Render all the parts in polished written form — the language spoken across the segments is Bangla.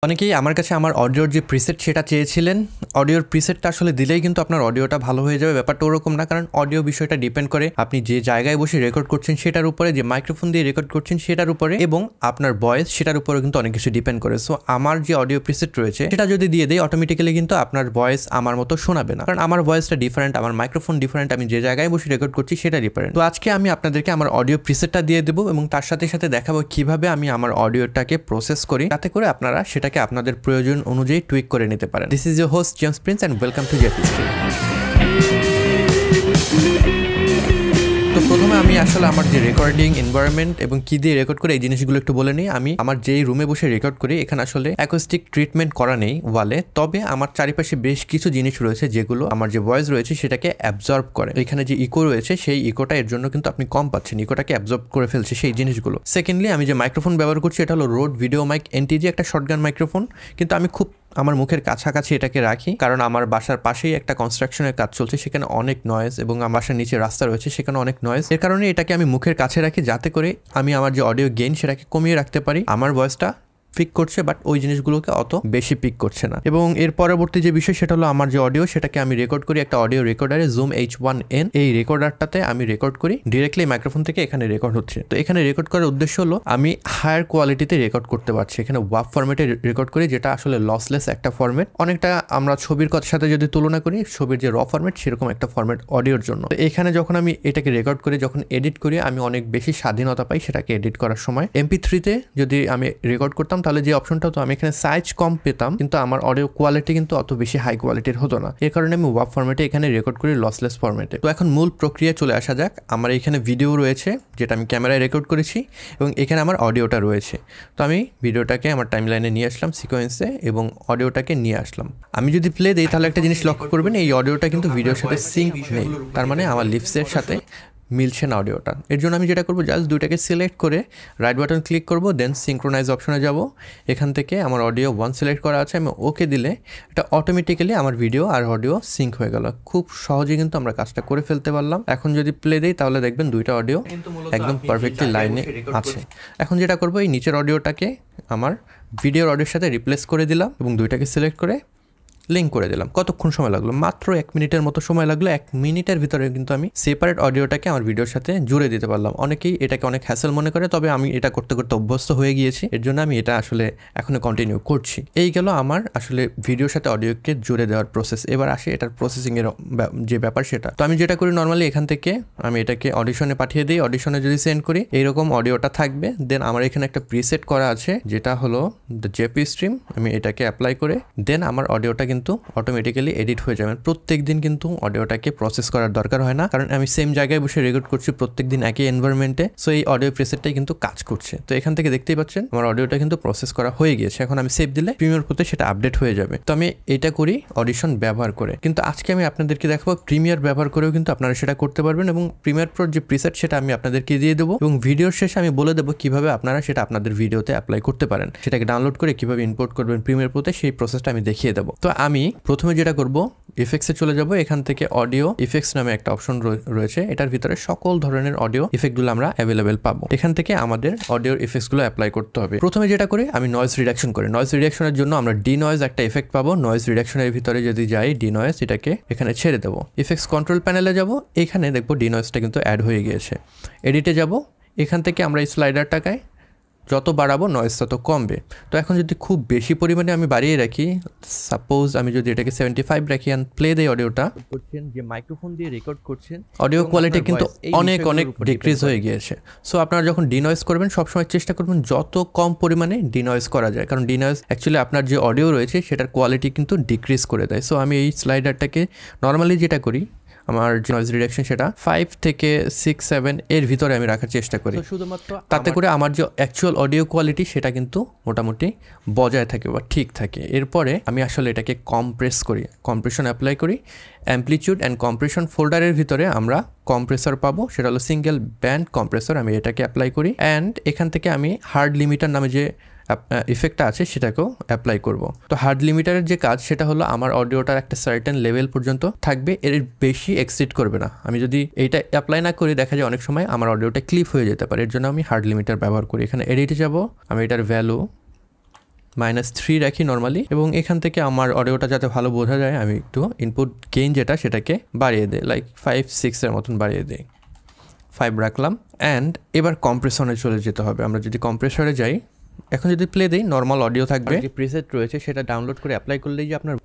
অনেকেই আমার কাছে আমার অডিওর যে প্রিসেট সেটা চেয়েছিলেন। অডিওর প্রিসেটটা আসলে দিলেই কিন্তু আপনার অডিওটা ভালো হয়ে যাবে, ব্যাপারটা ওরকম না। কারণ অডিও বিষয়টা ডিপেন্ড করে আপনি যে জায়গায় বসে রেকর্ড করছেন সেটার উপরে, যে মাইক্রোফোন দিয়ে রেকর্ড করছেন সেটার উপরে, এবং আপনার ভয়েস সেটার উপরে কিন্তু অনেক কিছু ডিপেন্ড করে। সো আমার যে অডিও প্রিসেট রয়েছে সেটা যদি দিয়ে দেয় অটোমেটিক্যালি কিন্তু আপনার ভয়েস আমার মতো শোনাবে না, কারণ আমার ভয়েসটা ডিফারেন্ট, আমার মাইক্রোফোন ডিফারেন্ট, আমি যে জায়গায় বসে রেকর্ড করছি সেটা ডিফারেন্ট। তো আজকে আমি আপনাদেরকে আমার অডিও প্রিসেটটা দিয়ে দেবো এবং তার সাথে সাথে দেখাবো কিভাবে আমি আমার অডিওটাকে প্রসেস করি, যাতে করে আপনারা সেটাকে আপনাদের প্রয়োজন অনুযায়ী টুইক করে নিতে পারেন। This is your host James Prince and welcome to JP stream. তো প্রথমে আমি আসলে আমার যে রেকর্ডিং এনভায়রনমেন্ট এবং কি দিয়ে রেকর্ড করে এই জিনিসগুলো একটু বলে নিই। আমি আমার যেই রুমে বসে রেকর্ড করি এখানে আসলে অ্যাকোস্টিক ট্রিটমেন্ট করা নেই ওয়ালে, তবে আমার চারিপাশে বেশ কিছু জিনিস রয়েছে যেগুলো আমার যে ভয়েস রয়েছে সেটাকে অ্যাবজর্ব করে। এখানে যে ইকো রয়েছে সেই ইকোটা এর জন্য কিন্তু আপনি কম পাচ্ছেন, ইকোটাকে অ্যাবজর্ব করে ফেলছে সেই জিনিসগুলো। সেকেন্ডলি আমি যে মাইক্রোফোন ব্যবহার করছি এটা হলো রোড ভিডিও মাইক এনটিজি, একটা শর্টগান মাইক্রোফোন, কিন্তু আমি খুব আমার মুখের কাছাকাছি এটাকে রাখি, কারণ আমার বাসার পাশেই একটা কনস্ট্রাকশনের কাজ চলছে, সেখানে অনেক নয়েজ, এবং আমার বাসার নিচে রাস্তা রয়েছে সেখানে অনেক নয়েজ। এর কারণে এটাকে আমি মুখের কাছে রাখি, যাতে করে আমি আমার যে অডিও গেইন সেটাকে কমিয়ে রাখতে পারি। আমার ভয়েসটা পিক করছে বাট ওই জিনিসগুলোকে অত বেশি পিক করছে না। এবং এর পরবর্তী যে বিষয় সেটা হলো আমার যে অডিও সেটাকে আমি রেকর্ড করি একটা অডিও রেকর্ডারে, জুম H1N। এই রেকর্ডারটাতে আমি রেকর্ড করি ডিরেক্টলি মাইক্রোফোন থেকে, এখানে রেকর্ড হচ্ছে। তো এখানে রেকর্ড করার উদ্দেশ্য হলো আমি হায়ার কোয়ালিটিতে রেকর্ড করতে পারছি। এখানে ওয়াভ ফরম্যাটে রেকর্ড করি, যেটা আসলে লসলেস একটা ফরম্যাট, অনেকটা আমরা ছবির সাথে যদি তুলনা করি ছবির যে র ফরম্যাট সেরকম একটা ফরম্যাট অডিওর জন্য। তো এখানে যখন আমি এটাকে রেকর্ড করি, যখন এডিট করি আমি অনেক বেশি স্বাধীনতা পাই সেটাকে এডিট করার সময়। MP3-তে যদি আমি রেকর্ড করতাম তাহলে যে অপশনটা তো আমি এখানে সাইজ কম পেতাম, কিন্তু আমার অডিও কোয়ালিটি কিন্তু অত বেশি হাই কোয়ালিটির হতো না। এর কারণে আমি ওয়াভ ফরম্যাটে এখানে রেকর্ড করি, লসলেস ফরম্যাটে। তো এখন মূল প্রক্রিয়া চলে আসা যাক। আমার এখানে ভিডিও রয়েছে যেটা আমি ক্যামেরায় রেকর্ড করেছি, এবং এখানে আমার অডিওটা রয়েছে। তো আমি ভিডিওটাকে আমার টাইমলাইনে নিয়ে আসলাম সিকোয়েন্সে, এবং অডিওটাকে নিয়ে আসলাম। আমি যদি প্লে দিই তাহলে একটা জিনিস লক্ষ্য করবেন, এই অডিওটা কিন্তু ভিডিওর সাথে সিঙ্ক নেই, তার মানে আমার লিপসের সাথে মিলছে না অডিওটা। এর জন্য আমি যেটা করবো, জাস্ট দুইটাকে সিলেক্ট করে রাইট বাটন ক্লিক করব, দেন সিঙ্ক্রোনাইজ অপশনে যাব। এখান থেকে আমার অডিও 1 সিলেক্ট করা আছে, আমি ওকে দিলে এটা অটোমেটিক্যালি আমার ভিডিও আর অডিও সিঙ্ক হয়ে গেল। খুব সহজে কিন্তু আমরা কাজটা করে ফেলতে পারলাম। এখন যদি প্লে দিই তাহলে দেখবেন দুইটা অডিও একদম পারফেক্টলি লাইনে আছে। এখন যেটা করবো, এই নিচের অডিওটাকে আমার ভিডিওর অডিওর সাথে রিপ্লেস করে দিলাম এবং দুইটাকে সিলেক্ট করে লিঙ্ক করে দিলাম। কতক্ষণ সময় লাগলো? মাত্র 1 মিনিটের মতো সময় লাগলো। 1 মিনিটের ভিতরে কিন্তু আমি সেপারেট অডিওটাকে আমার ভিডিওর সাথে জুড়ে দিতে পারলাম। অনেকেই এটাকে অনেক হ্যাসেল মনে করে, তবে আমি এটা করতে করতে অভ্যস্ত হয়ে গিয়েছি, এর জন্য আমি এটা আসলে এখনো কন্টিনিউ করছি। এই গেল আমার আসলে ভিডিওর সাথে অডিওকে জুড়ে দেওয়ার প্রসেস। এবার আসে এটার প্রসেসিংয়ের যে ব্যাপার সেটা। তো আমি যেটা করি নর্মালি, এখান থেকে আমি এটাকে অডিশনে পাঠিয়ে দিই। অডিশনে যদি সেন্ড করি এইরকম অডিওটা থাকবে। দেন আমার এখানে একটা প্রিসেট করা আছে যেটা হলো দ্য জেপি স্ট্রিম। আমি এটাকে অ্যাপ্লাই করে দেন আমার অডিওটা কিন্তু অটোমেটিক্যালি এডিট হয়ে যাবে। প্রত্যেক দিন কিন্তু অডিওটাকে প্রসেস করার দরকার হয় না, কারণ আমি সেম জায়গায় বসে রেকর্ড করছি প্রত্যেক দিন একই এনভায়রনমেন্টে। সো এই অডিও প্রিসেটটাই কিন্তু কাজ করছে। তো এখান থেকে দেখতেই পাচ্ছেন আমার অডিওটা কিন্তু প্রসেস করা হয়ে গিয়েছে। এখন আমি সেভ দিলে প্রিমিয়ার প্রোতে সেটা আপডেট হয়ে যাবে। তো আমি এটা করি অডিশন ব্যবহার করে, কিন্তু আজকে আমি আপনাদেরকে দেখাবো প্রিমিয়ার ব্যবহার করেও কিন্তু আপনারা সেটা করতে পারবেন। এবং প্রিমিয়ার প্রোর যে প্রিসেট সেটা আমি আপনাদেরকে দিয়ে দেবো, এবং ভিডিওর শেষে আমি বলে দেবো কিভাবে আপনারা সেটা আপনাদের ভিডিওতে অ্যাপ্লাই করতে পারেন। সেটাকে ডাউনলোড করে কিভাবে ইম্পোর্ট করবেন প্রিমিয়ার প্রোতে সেই প্রসেসটা আমি দেখিয়ে দেবো। তো আমি প্রথমে যেটা করব, ইফেক্টসে চলে যাব। এখান থেকে অডিও ইফেক্টস নামে একটা অপশন রয়েছে, এটার ভিতরে সকল ধরনের অডিও ইফেক্টগুলো আমরা অ্যাভেলেবেল পাবো। এখান থেকে আমাদের অডিওর ইফেক্টসগুলো অ্যাপ্লাই করতে হবে। প্রথমে যেটা করে আমি নয়েজ রিডাকশন করি। নয়েজ রিডাকশনের জন্য আমরা ডি নয়েজ একটা ইফেক্ট পাবো। নয়েজ রিডাকশনের ভিতরে যদি যাই, ডি নয়েজ, এটাকে এখানে ছেড়ে দেবো। ইফেক্টস কন্ট্রোল প্যানেলে যাব, এখানে দেখবো ডি নয়েজটা কিন্তু অ্যাড হয়ে গিয়েছে। এডিটে যাব, এখান থেকে আমরা এই স্লাইডারটাকে যত বাড়াবো নয়েজ তত কমবে। তো এখন যদি খুব বেশি পরিমাণে আমি বাড়িয়ে রাখি, সাপোজ আমি যদি এটাকে 75 রাখি অ্যান্ড প্লে দেই, অডিওটা করছেন যে মাইক্রোফোন দিয়ে রেকর্ড করছেন, অডিও কোয়ালিটি কিন্তু অনেক ডিক্রিজ হয়ে গিয়েছে। সো আপনারা যখন ডিনয়েজ করবেন সবসময় চেষ্টা করবেন যত কম পরিমাণে ডিনয়েজ করা যায়, কারণ ডিনয়েজ অ্যাকচুয়ালি আপনার যে অডিও রয়েছে সেটার কোয়ালিটি কিন্তু ডিক্রিজ করে দেয়। সো আমি এই স্লাইডারটাকে নর্মালি যেটা করি, আমার যে নয়েজ রিডাকশন সেটা 5 থেকে 6-7 এর ভিতরে আমি রাখার চেষ্টা করি, শুধুমাত্র তাতে করে আমার যে অ্যাকচুয়াল অডিও কোয়ালিটি সেটা কিন্তু মোটামুটি বজায় থাকে বা ঠিক থাকে। এরপরে আমি আসলে এটাকে কম্প্রেস করি, কম্প্রেশন অ্যাপ্লাই করি। অ্যাম্পলিটিউড অ্যান্ড কম্প্রেশন ফোল্ডারের ভিতরে আমরা কম্প্রেসর পাবো, সেটা হলো সিঙ্গেল ব্যান্ড কম্প্রেসর। আমি এটাকে অ্যাপ্লাই করি অ্যান্ড এখান থেকে আমি হার্ড লিমিটার নামে যে ইফেক্টটা আছে সেটাকেও অ্যাপ্লাই করব। তো হার্ড লিমিটারের যে কাজ সেটা হলো আমার অডিওটার একটা সার্টেন লেভেল পর্যন্ত থাকবে, এর বেশি এক্সিড করবে না। আমি যদি এইটা অ্যাপ্লাই না করি দেখা যায় অনেক সময় আমার অডিওটা ক্লিপ হয়ে যেতে পারে, এর জন্য আমি হার্ড লিমিটার ব্যবহার করি। এখানে এডিটে যাব, আমি এটার ভ্যালু -3 রাখি নর্মালি, এবং এখান থেকে আমার অডিওটা যাতে ভালো বোঝা যায় আমি একটু ইনপুট গেইন যেটা সেটাকে বাড়িয়ে দিই, লাইক 5-6 এর মতন বাড়িয়ে দিই। 5 রাখলাম। অ্যান্ড এবার কম্প্রেশনে চলে যেতে হবে। আমরা যদি কম্প্রেসরে যাই, এখন যদি প্লে দিই নর্মাল অডিও থাকবে, যে প্রিসেট রয়েছে সেটা ডাউনলোড করে অ্যাপ্লাই করলেই যে আপনার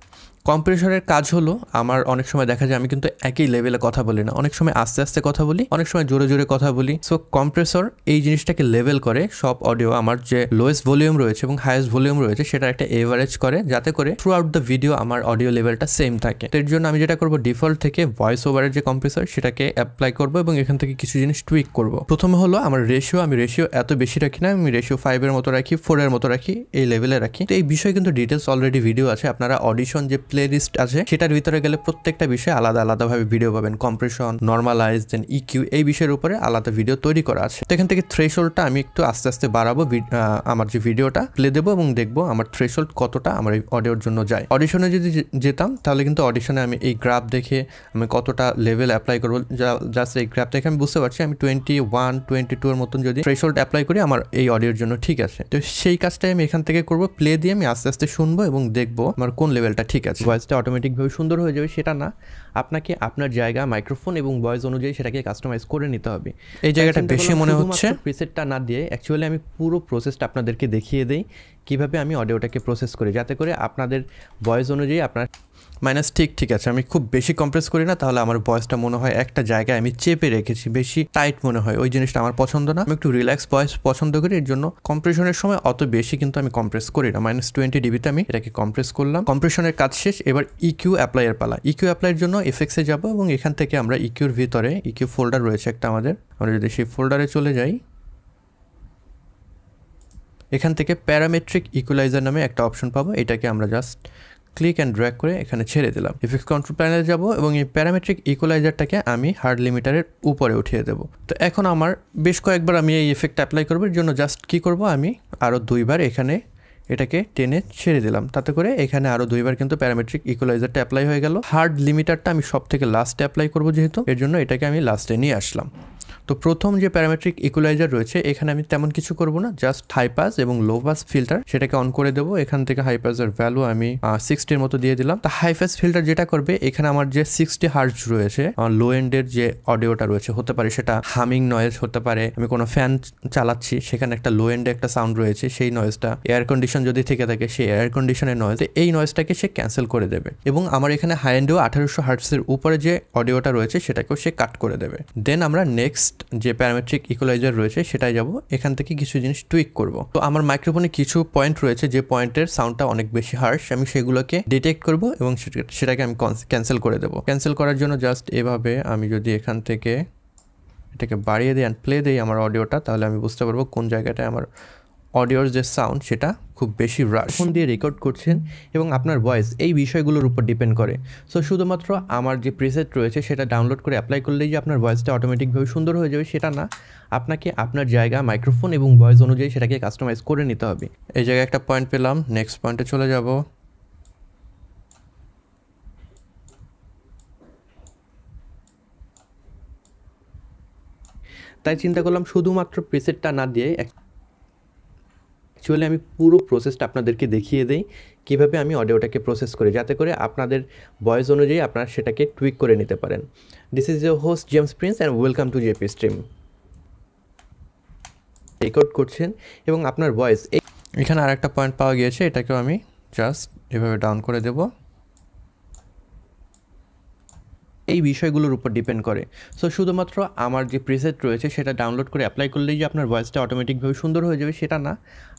কম্প্রেসরের কাজ হলো, আমার অনেক সময় দেখা যায় আমি কিন্তু একই লেভেলে কথা বলি না, অনেক সময় আস্তে আস্তে কথা বলি, অনেক সময় জোরে জোরে কথা বলি। সো কম্প্রেসর এই জিনিসটাকে লেভেল করে সব অডিও, আমার যে লোয়েস্ট ভলিউম রয়েছে এবং হাইয়েস্ট ভলিউম রয়েছে সেটা একটা এভারেজ করে, যাতে করে থ্রু আউট দ্য ভিডিও আমার অডিও লেভেলটা সেম থাকে। এর জন্য আমি যেটা করবো, ডিফল্ট থেকে ভয়েস ওভারের যে কম্প্রেসর সেটাকে অ্যাপ্লাই করবো এবং এখান থেকে কিছু জিনিস টুইক করবো। প্রথমে হলো আমার রেশিও, আমি রেশিও এত বেশি রাখি না, আমি রেশিও 5 এর মতো রাখি, 4 এর মতো রাখি, এই লেভেলে রাখি। তো এই বিষয়ে কিন্তু ডিটেলস অলরেডি ভিডিও আছে, আপনারা অডিশন যে প্লে লিস্ট আছে সেটার ভিতরে গেলে প্রত্যেকটা বিষয়ে আলাদা আলাদাভাবে ভিডিও পাবেন। কম্প্রেশন, নর্মালাইজ, দেন ইকিউ, এই বিষয়ের উপরে আলাদা ভিডিও তৈরি করা আছে। তো এখান থেকে থ্রেশহোল্ডটা আমি একটু আস্তে আস্তে বাড়াবো, আমার যে ভিডিওটা প্লে দেবো এবং দেখবো আমার থ্রেশহোল্ড কতটা আমার এই অডিওর জন্য যায়। অডিশনে যদি যেতাম তাহলে কিন্তু অডিশনে আমি এই গ্রাফ দেখে আমি কতটা লেভেল অ্যাপ্লাই করবো, জাস্ট এই গ্রাফ দেখে আমি বুঝতে পারছি আমি 21, 22 এর মতন যদি থ্রেশহোল্ড অ্যাপ্লাই করি আমার এই অডিওর জন্য ঠিক আছে। তো সেই কাজটাই আমি এখান থেকে করবো, প্লে দিয়ে আমি আস্তে আস্তে শুনবো এবং দেখবো আমার কোন লেভেলটা ঠিক আছে। ভয়েসটা অটোমেটিকভাবে সুন্দর হয়ে যাবে সেটা না, আপনাকে আপনার জায়গা, মাইক্রোফোন এবং ভয়েস অনুযায়ী সেটাকে কাস্টমাইজ করে নিতে হবে। এই জায়গাটা বেশি মনে হচ্ছে, প্রিসেটটা না দিয়ে অ্যাকচুয়ালি আমি পুরো প্রসেসটা আপনাদেরকে দেখিয়ে দেই কিভাবে আমি অডিওটাকে প্রসেস করি, যাতে করে আপনাদের ভয়েস অনুযায়ী আপনার ঠিক আছে। আমি খুব বেশি কম্প্রেস করি না, তাহলে আমার ভয়েসটা মনে হয় একটা জায়গায় আমি চেপে রেখেছি, বেশি টাইট মনে হয়, ওই জিনিসটা আমার পছন্দ না। আমি একটু রিল্যাক্স ভয়েস পছন্দ করি, এর জন্য কম্প্রেশনের সময় অত বেশি কিন্তু আমি কম্প্রেস করি না। -20 ডিবিতে আমি এটাকে কম্প্রেস করলাম। কম্প্রেশনের কাজ শেষ, এবার ইকিউ অ্যাপ্লাইয়ের পালা। ইকিউ অ্যাপ্লাইয়ের জন্য এফেক্টসে যাব এবং এখান থেকে আমরা ইকিউর ভিতরে ইকিউ ফোল্ডার রয়েছে একটা আমাদের, আমরা যদি সেই ফোল্ডারে চলে যাই, এখান থেকে প্যারামেট্রিক ইকুয়ালাইজার নামে একটা অপশন পাবো, এটাকে আমরা জাস্ট ক্লিক অ্যান্ড ড্র্যাগ করে এখানে ছেড়ে দিলাম। ইফেক্ট কন্ট্রোল প্যানেলে যাব এবং এই প্যারামেট্রিক ইকুয়ালাইজারটাকে আমি হার্ড লিমিটারের উপরে উঠিয়ে দেবো। তো এখন আমার বেশ কয়েকবার আমি এই এফেক্ট অ্যাপ্লাই করবো, এর জন্য জাস্ট কি করব, আমি আরও 2বার এখানে এটাকে টেনে ছেড়ে দিলাম, তাতে করে এখানে আরও 2বার কিন্তু প্যারামেট্রিক ইকুয়ালাইজারটা অ্যাপ্লাই হয়ে গেল। হার্ড লিমিটারটা আমি সব থেকে লাস্টে অ্যাপ্লাই করবো যেহেতু, এর জন্য এটাকে আমি লাস্টে নিয়ে আসলাম। তো প্রথম যে প্যারামেট্রিক ইকুয়ালাইজার রয়েছে এখানে আমি তেমন কিছু করব না, জাস্ট হাই পাস এবং লো পাস ফিল্টার সেটাকে অন করে দেবো। এখান থেকে হাই পাসের ভ্যালু আমি 60 মতো দিয়ে দিলাম। তো হাই পাস ফিল্টার যেটা করবে, এখানে আমার যে 60 হার্টজ রয়েছে, লো এন্ডের যে অডিওটা রয়েছে, হতে পারে সেটা হামিং নয়েজ হতে পারে, আমি কোনো ফ্যান চালাচ্ছি সেখানে একটা লো এন্ডে একটা সাউন্ড রয়েছে, সেই নয়েজটা, এয়ার কন্ডিশন যদি থেকে থাকে সেই এয়ার কন্ডিশনের নয়েজ, এই নয়েজটাকে সে ক্যান্সেল করে দেবে। এবং আমার এখানে হাই এন্ডেও 1800 হার্টসের উপরে যে অডিওটা রয়েছে সেটাকেও সে কাট করে দেবে। দেন আমরা নেক্সট যে প্যারামেট্রিক ইকুয়ালাইজার রয়েছে সেটাই যাব, এখান থেকে কিছু জিনিস টুইক করব। তো আমার মাইক্রোফোনে কিছু পয়েন্ট রয়েছে যে পয়েন্টের সাউন্ডটা অনেক বেশি হার্শ, আমি সেগুলোকে ডিটেক্ট করব এবং সেটাকে আমি ক্যান্সেল করে দেবো। ক্যান্সেল করার জন্য জাস্ট এভাবে আমি যদি এখান থেকে এটাকে বাড়িয়ে দিই অ্যান্ড প্লে দিই আমার অডিওটা, তাহলে আমি বুঝতে পারবো কোন জায়গাটায় আমার অডিওর যে সাউন্ড সেটা খুব বেশি রাশ। ফোন দিয়ে রেকর্ড করছেন এবং আপনার ভয়েস এই বিষয়গুলোর উপর ডিপেন্ড করে। সো শুধুমাত্র আমার যে প্রিসেট রয়েছে সেটা ডাউনলোড করে অ্যাপ্লাই করলেই যে আপনার ভয়েসটা অটোমেটিকভাবে সুন্দর হয়ে যাবে সেটা না, আপনাকে আপনার জায়গা, মাইক্রোফোন এবং ভয়েস অনুযায়ী সেটাকে কাস্টমাইজ করে নিতে হবে। এই জায়গায় একটা পয়েন্ট পেলাম, নেক্সট পয়েন্টে চলে যাব। তাই চিন্তা করলাম শুধুমাত্র প্রিসেটটা না দিয়ে অ্যাকচুয়ালি আমি পুরো প্রসেসটা আপনাদেরকে দেখিয়ে দেই কীভাবে আমি অডিওটাকে প্রসেস করি, যাতে করে আপনাদের ভয়েস অনুযায়ী আপনারা সেটাকে টুইক করে নিতে পারেন। This is your host James Prince and welcome to JP stream. Record করছেন এবং আপনার ভয়েস, এখানে আর একটা পয়েন্ট পাওয়া গিয়েছে, এটাকেও আমি জাস্ট এভাবে ডাউন করে দেবো। এই বিষয়গুলোর উপর ডিপেন্ড করে। সো শুধুমাত্র আমার যে প্রিসেট রয়েছে সেটা ডাউনলোড করে অ্যাপ্লাই করলেই যে আপনার ভয়েসটা অটোমেটিকভাবে সুন্দর হয়ে যাবে সেটা না,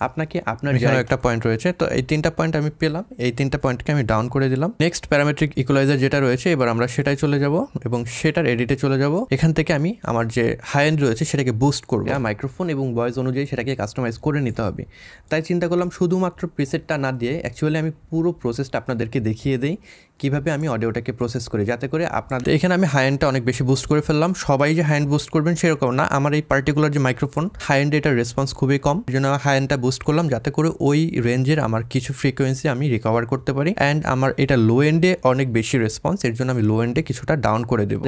আপনাকে আপনার এখানে একটা পয়েন্ট রয়েছে। তো এই 3টা পয়েন্ট আমি পেলাম, এই 3টা পয়েন্টকে আমি ডাউন করে দিলাম। নেক্সট প্যারামেট্রিক ইকুয়ালাইজার যেটা রয়েছে, এবার আমরা সেটাই চলে যাব এবং সেটার এডিটে চলে যাব। এখান থেকে আমি আমার যে হাই এন্ড রয়েছে সেটাকে বুস্ট করব, মাইক্রোফোন এবং ভয়েস অনুযায়ী সেটাকে কাস্টমাইজ করে নিতে হবে। তাই চিন্তা করলাম শুধুমাত্র প্রিসেটটা না দিয়ে অ্যাকচুয়ালি আমি পুরো প্রসেসটা আপনাদেরকে দেখিয়ে দিই কীভাবে আমি অডিওটাকে প্রসেস করি, যাতে করে আপনাদের এখানে আমি হাই এন্ডটা অনেক বেশি বুস্ট করে ফেললাম। সবাই যে হাই এন্ড বুস্ট করবেন সেরকম না, আমার এই পার্টিকুলার যে মাইক্রোফোন হাই এন্ডে এটার রেসপন্স খুবই কম, এই জন্য হাই এন্ডটা বুস্ট করলাম যাতে করে ওই রেঞ্জের আমার কিছু ফ্রিকোয়েন্সি আমি রিকভার করতে পারি। অ্যান্ড আমার এটা লো এন্ডে অনেক বেশি রেসপন্স, এর জন্য আমি লো এন্ডে কিছুটা ডাউন করে দেবো।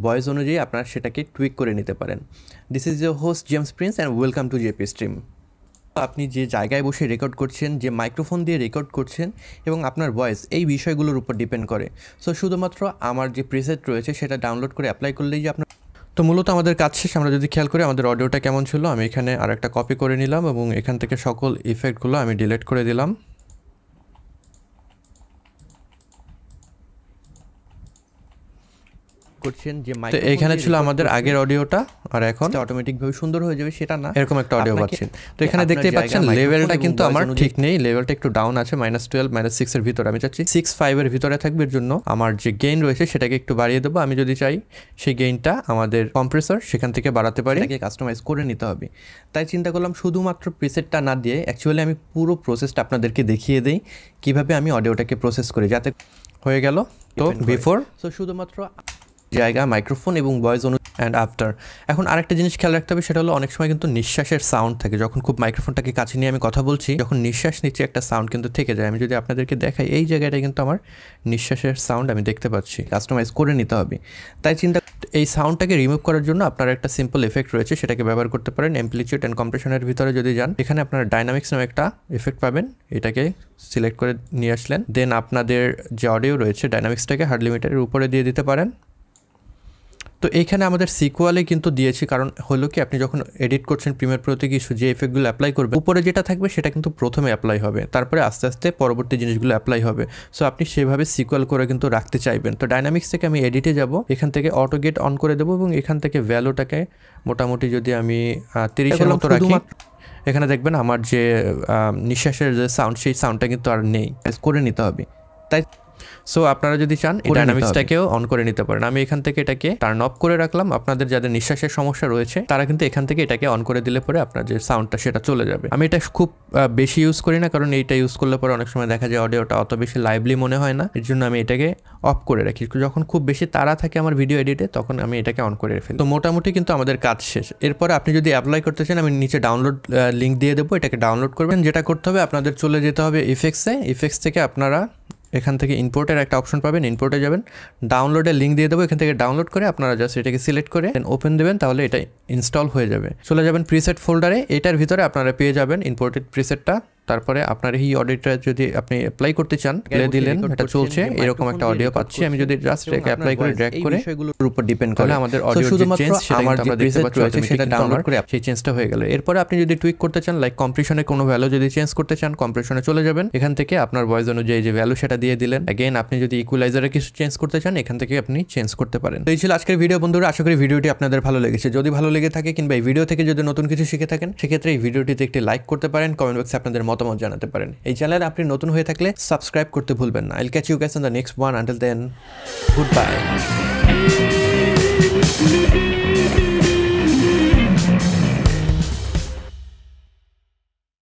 ভয়েস অনুযায়ী আপনারা সেটাকে টুইক করে নিতে পারেন। This is your host James Prince and welcome to JP stream. আপনি যে জায়গায় বসে রেকর্ড করছেন, যে মাইক্রোফোন দিয়ে রেকর্ড করছেন এবং আপনার ভয়েস, এই বিষয়গুলোর উপর ডিপেন্ড করে। সো শুধুমাত্র আমার যে প্রিসেট রয়েছে সেটা ডাউনলোড করে অ্যাপ্লাই করলেই যে আপনার, তো মূলত আমাদের কাজ শেষ। আমরা যদি খেয়াল করি আমাদের অডিওটা কেমন ছিল, আমি এখানে আর একটা কপি করে নিলাম এবং এখান থেকে সকল ইফেক্টগুলো আমি ডিলিট করে দিলাম। করছেন যে তো এখানে ছিল আমাদের আগের অডিওটা, আর এখন অটোমেটিকভাবে সুন্দর হয়ে যাবে সেটা না, এরকম একটা অডিও পাচ্ছেন। তো এখানে দেখতেই পাচ্ছেন লেভেলটা কিন্তু আমার ঠিক নেই, লেভেলটা একটু ডাউন আছে, -12 -6 এর ভিতরে। আমি চাচ্ছি 6.5 এর ভিতরে থাকবে, এর জন্য আমার যে গেইন রয়েছে সেটাকে একটু বাড়িয়ে দেবো। আমি যদি চাই সেই গেইনটা আমাদের কম্প্রেসর সেখান থেকে বাড়াতে পারি, এটাকে কাস্টমাইজ করে নিতে হবে। তাই চিন্তা করলাম শুধুমাত্র প্রিসেটটা না দিয়ে অ্যাকচুয়ালি আমি পুরো প্রসেসটা আপনাদেরকে দেখিয়ে দিই কীভাবে আমি অডিওটাকে প্রসেস করি, যাতে হয়ে গেল। তো বিফোর, তো শুধুমাত্র জায়গা, মাইক্রোফোন এবং ভয়েস অ্যান্ড আফটার। এখন আরেকটা জিনিস খেয়াল রাখতে হবে, সেটা হলো অনেক সময় কিন্তু নিঃশ্বাসের সাউন্ড থাকে। যখন খুব মাইক্রোফোনটাকে কাছে নিয়ে আমি কথা বলছি, যখন নিঃশ্বাস নিচে একটা সাউন্ড কিন্তু থেকে যায়। আমি যদি আপনাদেরকে দেখাই, এই জায়গাটা কিন্তু আমার নিঃশ্বাসের সাউন্ড আমি দেখতে পাচ্ছি, কাস্টমাইজ করে নিতে হবে। তাই চিন্তা, এই সাউন্ডটাকে রিমুভ করার জন্য আপনার একটা সিম্পল এফেক্ট রয়েছে, সেটাকে ব্যবহার করতে পারেন। অ্যাম্প্লিটিউড অ্যান্ড কম্প্রেশনের ভিতরে যদি যান, এখানে আপনারা ডাইনামিক্স নামে একটা এফেক্ট পাবেন, এটাকে সিলেক্ট করে নিয়ে আসলেন। দেন আপনাদের যে অডিও রয়েছে ডাইনামিক্সটাকে হার্ড লিমিটারের উপরে দিয়ে দিতে পারেন। তো এইখানে আমাদের সিকুয়ালে কিন্তু দিয়েছি, কারণ হলো কি, আপনি যখন এডিট করছেন প্রিমিয়ার প্রোতে কিছু যে এফেক্টগুলো অ্যাপ্লাই করবে, উপরে যেটা থাকবে সেটা কিন্তু প্রথমে অ্যাপ্লাই হবে, তারপরে আস্তে আস্তে পরবর্তী জিনিসগুলো অ্যাপ্লাই হবে। সো আপনি সেভাবে সিকুয়াল করে কিন্তু রাখতে চাইবেন। তো ডাইনামিক্স থেকে আমি এডিটে যাব, এখান থেকে অটো গেট অন করে দেবো এবং এখান থেকে ভ্যালুটাকে মোটামুটি যদি আমি 30-এর মতো রাখি, এখানে দেখবেন আমার যে নিঃশ্বাসের যে সাউন্ড, সেই সাউন্ডটা কিন্তু আর নেই, করে নিতে হবে। তাই সো আপনারা যদি চান এই ডাইনামিক্সটাকেও অন করে নিতে পারেন। আমি এখান থেকে এটাকে টার্ন অফ করে রাখলাম। আপনাদের যাদের নিঃশ্বাসের সমস্যা রয়েছে তারা কিন্তু এখান থেকে এটাকে অন করে দিলে পরে আপনার যে সাউন্ডটা সেটা চলে যাবে। আমি এটা খুব বেশি ইউজ করি না, কারণ এইটা ইউজ করলে পরে অনেক সময় দেখা যায় অডিওটা অত বেশি লাইভলি মনে হয় না, এর জন্য আমি এটাকে অফ করে রাখি। যখন খুব বেশি তাড়া থাকে আমার ভিডিও এডিটে, তখন আমি এটাকে অন করে ফেলি। তো মোটামুটি কিন্তু আমাদের কাজ শেষ। এরপরে আপনি যদি অ্যাপ্লাই করতে চান, আমি নিচে ডাউনলোড লিঙ্ক দিয়ে দেবো, এটাকে ডাউনলোড করবেন। যেটা করতে হবে, আপনাদের চলে যেতে হবে ইফেক্টসে। ইফেক্টস থেকে আপনারা এখান থেকে ইম্পোর্টের একটা অপশন পাবেন, ইম্পোর্টে যাবেন, ডাউনলোডের লিঙ্ক দিয়ে দেবো, এখান থেকে ডাউনলোড করে আপনারা জাস্ট এটাকে সিলেক্ট করে ওপেন দেবেন, তাহলে এটা ইনস্টল হয়ে যাবে। চলে যাবেন প্রিসেট ফোল্ডারে, এটার ভিতরে আপনারা পেয়ে যাবেন ইম্পোর্টেড প্রিসেটটা। তারপরে আপনার এই অডিওটা যদি আপনি অ্যাপ্লাই করতে চান, দিলেন, এটা চলছে, এরকম একটা অডিও পাচ্ছি। আমি যদি জাস্ট এটাকে অ্যাপ্লাই করে ড্র্যাগ করে, বিষয়গুলোর উপর ডিপেন্ড করে আমাদের অডিও যে চেঞ্জ, সেটা আমরা দেখতে পাচ্ছি, সেটা ডাউনলোড করে সেই চেঞ্জটা হয়ে গেল। এরপরে আপনি যদি টুইক করতে চান, লাইক কম্প্রেশনে কোনো ভ্যালু যদি চেঞ্জ করতে চান, কম্প্রেশনে চলে যাবেন, এখান থেকে আপনার ভয়েস অনুযায়ী যে ভ্যালু সেটা দিয়ে দিলেন। অ্যাগেন আপনি যদি ইকুয়ালাইজারে কিছু চেঞ্জ করতে চান, এখান থেকে আপনি চেঞ্জ করতে পারেন। তো এই ছিল আজকের ভিডিও বন্ধুরা। আশা করি ভিডিওটি আপনাদের ভালো লেগেছে। যদি ভালো লেগে থাকে কিংবা এই ভিডিও থেকে যদি নতুন কিছু শিখে থাকেন, সেক্ষেত্রে এই ভিডিওটিতে একটি লাইক করতে পারেন, কমেন্ট বক্সে আপনাদের মতামত জানাতে পারেন। এই চ্যানেলে আপনি নতুন হয়ে থাকলে সাবস্ক্রাইব করতে ভুলবেন না। I'll catch you guys on the next one. Until then, goodbye.